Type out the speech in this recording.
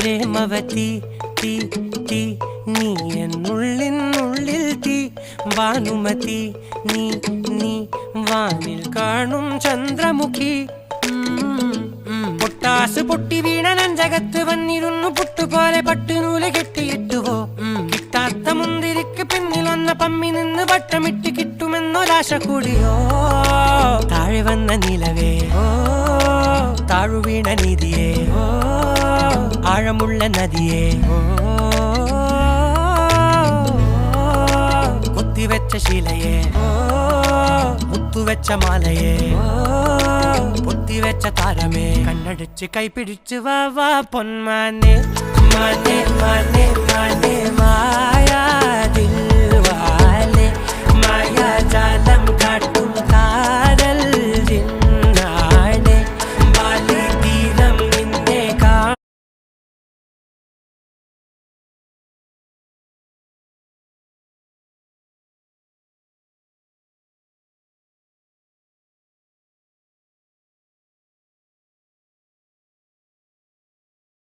പ്രേമവതി തീ തീ നീ എന്നുള്ളിൽ തീ ഭാനുമതി നീ നീ വാനിൽ കാണും ചന്ദ്രമുഖി പൊട്ടാസ് പൊട്ടി വീണ നെഞ്ചകത്ത് വന്നിരുന്നു പുട്ടുപോലെ പട്ടുനൂല് കെട്ടിയിട്ടുവോ കിട്ടാത്ത മുന്തിരിക്ക് പിന്നിൽ വന്ന പമ്മി നിന്ന് വട്ടമിട്ട് കിട്ടുമെന്നൊരാശ കൂടിയോ താഴെ വന്ന നിലവേ ഓ താഴു വീണ നിധിയേ ഓ ആഴമുള്ള നദിയേ ഓ കൊത്തിവെച്ച ശിലയേ ഓ മുത്തുവെച്ച മാലയേ ഓ പൊത്തിവെച്ച താരമേ കണ്ണടിച്ച് കൈപിടിച്ച് വാ വാ പൊന്മാനെ മാനെ മാനെ മാനെ മായാ ദിൽവാലെ മായാ ജാല